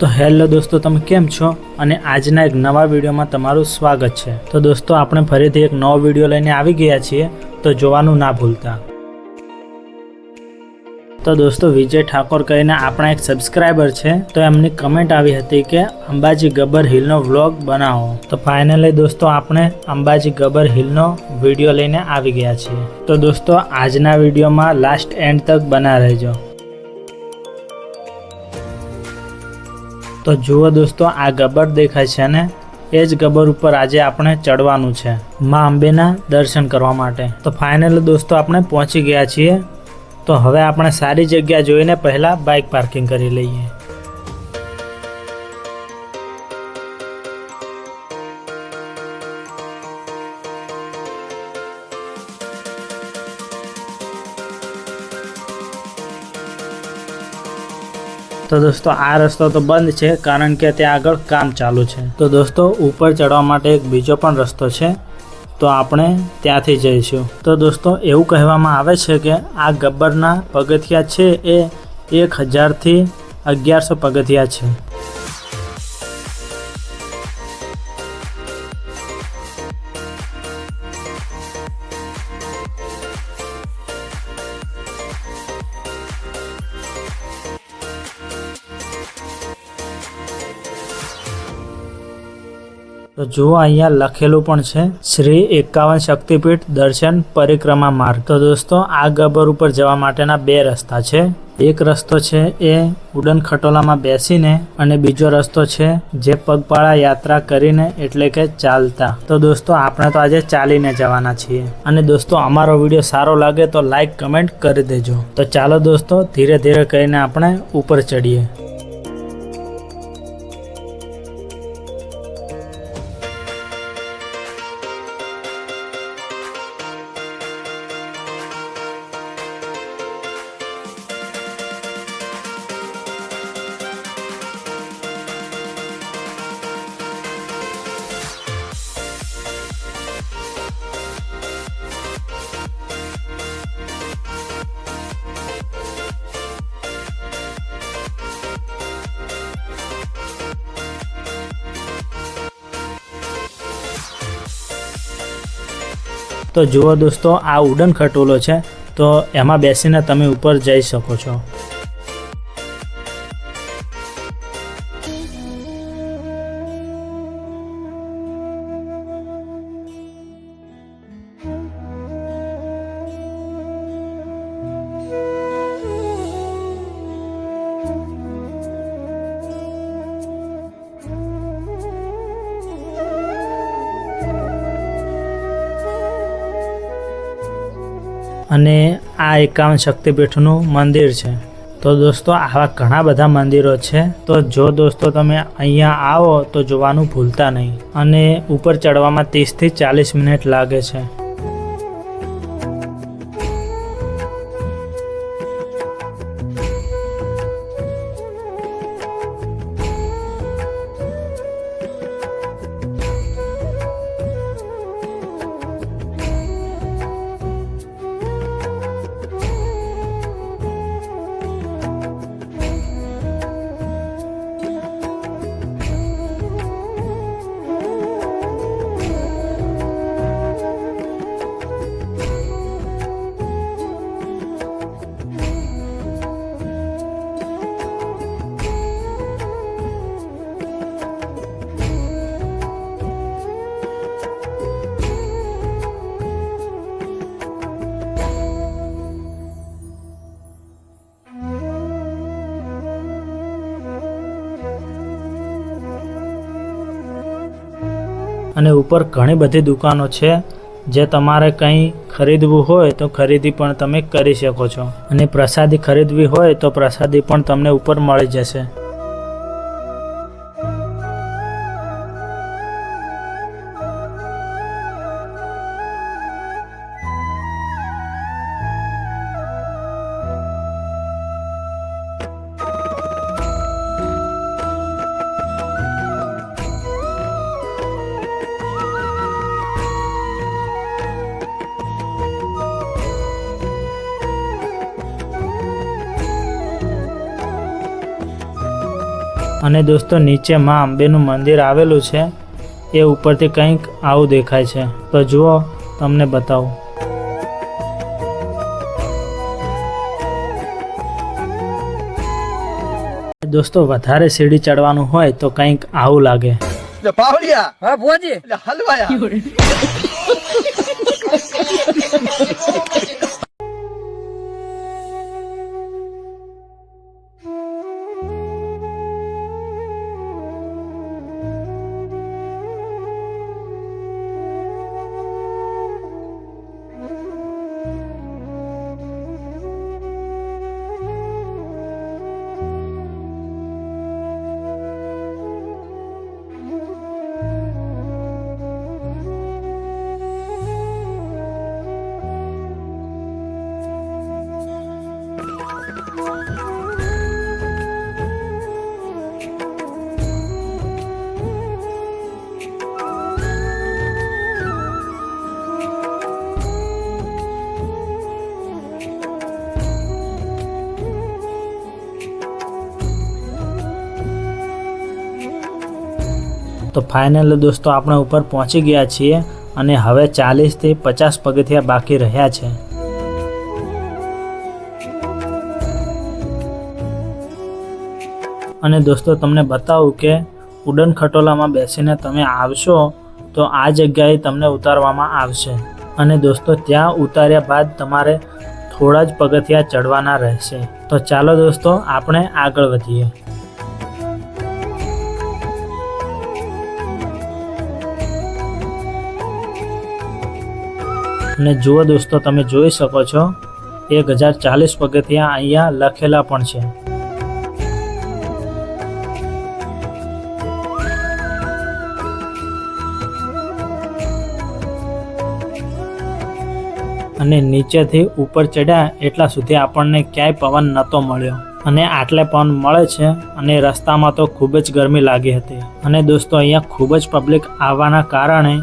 तो हेलो दोस्तों, તમે કેમ છો? અને આજના એક નવા વિડીયોમાં તમારું સ્વાગત છે। તો દોસ્તો, આપણે ફરીથી એક નવો વિડીયો લઈને આવી ગયા છીએ, તો જોવાનું ના ભૂલતા। તો દોસ્તો, વિજય ઠાકોર કહીને આપણા એક સબસ્ક્રાઇબર છે, તો એમની કમેન્ટ આવી હતી કે અંબાજી ગબ્બર હિલનો વ્લોગ બનાવો। તો ફાઇનલી દોસ્તો, આપણે અંબાજી ગબ્બર હિલનો વિડીયો લઈને આવી ગયા છીએ। તો દોસ્તો, આજના વિડીયોમાં લાસ્ટ એન્ડ તક બના રહેજો। तो जुओ दोस्तों, आ गब्बर देखाय छे ने ए ज गब्बर ऊपर आज आपणे चढ़वानुं छे मां अंबेना दर्शन करवा माटे। तो फाइनली दोस्तों, आपणे पहोंची गया छीए। तो हवे आपणे सारी जग्या जोईने पहला बाइक पार्किंग करी लईए। तो दोस्तों, आ रस्तो तो बंद है कारण के त्या आगळ काम चालू है। तो दोस्तों, ऊपर चढ़वा माटे एक बीजो पण रस्तो है, तो आपणे त्यांथी जईशुं। तो दोस्तों, एवुं कहेवामां आवे छे के आ गब्बरना पगथिया छे ए 1000 થી 1100 पगथिया छे। तो जुओ, अहींया लखेलुं पण छे श्री 51 शक्तिपीठ दर्शन परिक्रमा मार्ग। तो दोस्तों, आ गब्बर उपर जवा माटेना बे रस्ता छे। एक रस्तो छे ए उड़न खटोलामां बेसीने अने बीजो रस्तो छे जे पगपाळा यात्रा करीने एटले के चालता। तो दोस्तों, आपणे तो आजे चालीने जवाना छीए। अने दोस्तों, अमारो विडियो सारो लागे तो लाइक कमेंट करी देजो। तो चालो दोस्तों, धीरे धीरे करीने आपणे उपर चढ़ीए। तो जुओ दोस्तों, आ उड़न खटोलो है, तो एमां बेसीने तमे ऊपर जई शको छो। અને આ 51 શક્તિપીઠનું મંદિર છે। તો દોસ્તો, આવા ઘણા બધા મંદિરો છે। તો જો દોસ્તો તમે અહીંયા આવો તો જોવાનું ભૂલતા નહીં। અને ઉપર ચડવામાં 30 થી 40 મિનિટ લાગે છે। અને ઉપર ઘણી બધી દુકાનો છે, જે તમારે કંઈ ખરીદવું હોય તો ખરીદી પણ તમે કરી શકો છો। અને પ્રસાદી ખરીદવી હોય તો પ્રસાદી પણ તમને ઉપર મળી જશે। અને દોસ્તો નીચે માં અંબેનું મંદિર આવેલું છે, એ ઉપરથી કંઈક આવું દેખાય છે. તો જુઓ, તમને બતાવું. દોસ્તો વધારે સીડી ચડવાનું હોય તો કંઈક આવું લાગે. તો ફાઇનલ દોસ્તો આપણે ઉપર પહોંચી ગયા છીએ અને હવે 40 થી 50 પગથિયા બાકી રહ્યા છે. અને દોસ્તો તમને બતાવું કે ઉડન ખટોલામાં બેસીને તમે આવશો તો આ જગ્યાએ તમને ઉતારવામાં આવશે. અને દોસ્તો ત્યાં ઉતાર્યા બાદ તમારે થોડા જ પગથિયા ચડવાના રહેશે. તો ચાલો દોસ્તો આપણે આગળ વધીએ. અને જુઓ દોસ્તો, તમે જોઈ શકો છો 1040 પગથિયા અહીંયા લખેલા પણ છે. અને નીચેથી ઉપર ચડ્યા એટલા સુધી આપણને ક્યાંય પવન નહોતો મળ્યો. અને આટલે પવન મળે છે અને રસ્તામાં તો ખૂબ જ ગરમી લાગી હતી. અને દોસ્તો અહીંયા ખૂબ જ પબ્લિક આવવાના કારણે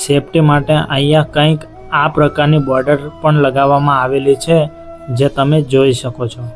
સેફટી માટે અહીંયા કંઈક આ પ્રકારની બોર્ડર પણ લગાવવામાં આવેલી છે, જે તમે જોઈ શકો છો.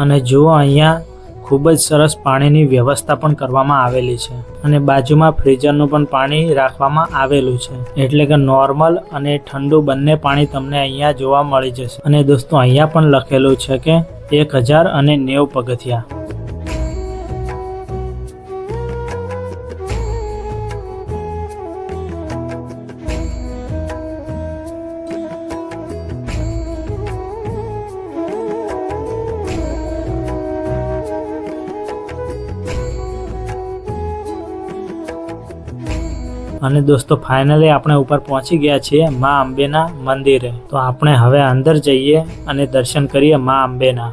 અને જુઓ, અહીંયા ખૂબ જ સરસ પાણીની વ્યવસ્થા પણ કરવામાં આવેલી છે. અને બાજુમાં ફ્રીઝરનું પણ પાણી રાખવામાં આવેલું છે, એટલે કે નોર્મલ અને ઠંડુ બંને પાણી તમને અહીંયા જોવા મળી જશે. અને દોસ્તો અહીંયા પણ લખેલું છે કે 1090 પગથિયા. અને દોસ્તો ફાઇનલી આપણે ઉપર પહોંચી ગયા છીએ માં અંબેના મંદિરે. તો આપણે હવે અંદર જઈએ અને દર્શન કરીએ માં અંબેના.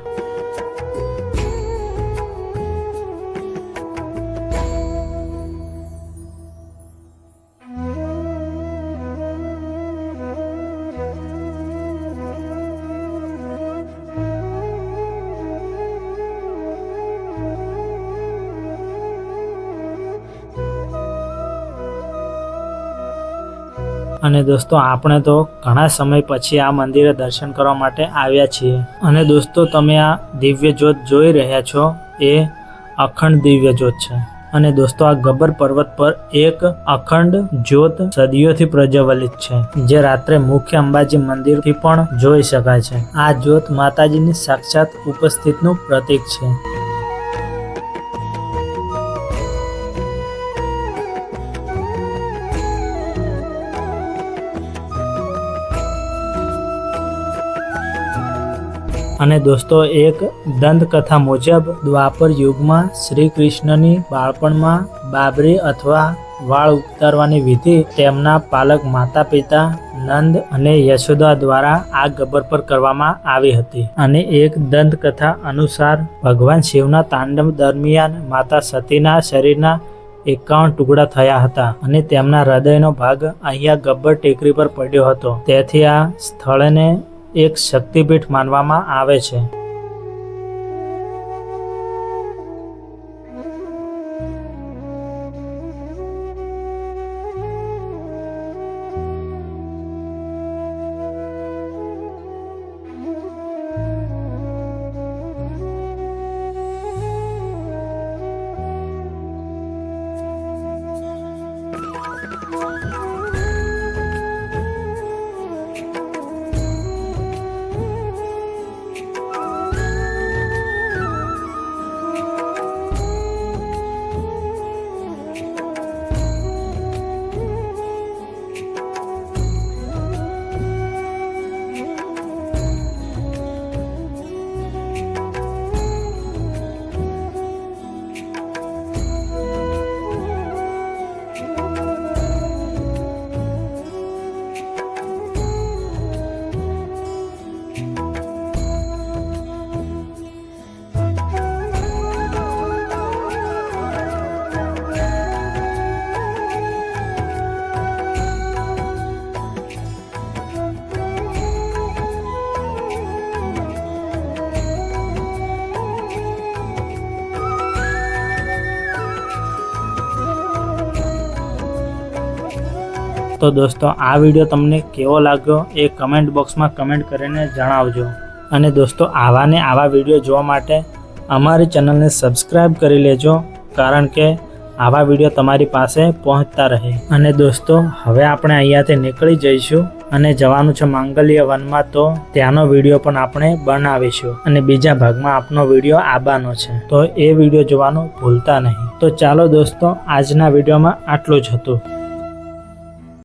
અને દોસ્તો આપણે તો ઘણા સમય પછી આ મંદિરે દર્શન કરવા માટે આવ્યા છીએ. અને દોસ્તો તમે આ દિવ્ય જ્યોત જોઈ રહ્યા છો એ અખંડ દિવ્ય જ્યોત છે. અને દોસ્તો આ ગબ્બર પર્વત પર એક અખંડ જ્યોત સદીઓથી પ્રજ્વલિત છે, જે રાત્રે મુખ્ય અંબાજી મંદિરથી પણ જોઈ શકાય છે. આ જ્યોત માતાજીની સાક્ષાત ઉપસ્થિતિનું પ્રતીક છે. અને દોસ્તો એક દંતકથા મુજબ દ્વાપર યુગમાં શ્રી કૃષ્ણની બાળપણમાં બાબરી અથવા વાળ ઉતારવાની વિધિ તેમના પાલક માતા પિતા નંદ અને યશોદા દ્વારા આ ગબ્બર પર કરવામાં આવી હતી. અને એક દંતકથા અનુસાર ભગવાન શિવના તાંડવ દરમિયાન માતા સતીના શરીરના 51 ટુકડા થયા હતા અને તેમના હૃદયનો ભાગ અહીંયા ગબ્બર ટેકરી પર પડ્યો હતો. તેથી આ સ્થળને એક શક્તિપીઠ માનવામાં આવે છે. તો દોસ્તો આ વિડીયો તમને કેવો લાગ્યો એ કમેન્ટ બોક્સમાં કમેન્ટ કરીને જણાવજો. અને દોસ્તો આવા ને આવા વિડીયો જોવા માટે અમારી ચેનલને સબસ્ક્રાઈબ કરી લેજો, કારણ કે આવા વિડીયો તમારી પાસે પહોંચતા રહે. અને દોસ્તો હવે આપણે અહીંયાથી નીકળી જઈશું અને જવાનું છે માંગલ્ય વનમાં, તો ત્યાંનો વિડીયો પણ આપણે બનાવીશું અને બીજા ભાગમાં આપનો વિડીયો આવવાનો છે, તો એ વિડીયો જોવાનું ભૂલતા નહીં. તો ચાલો દોસ્તો આજના વિડીયોમાં આટલું જ હતું.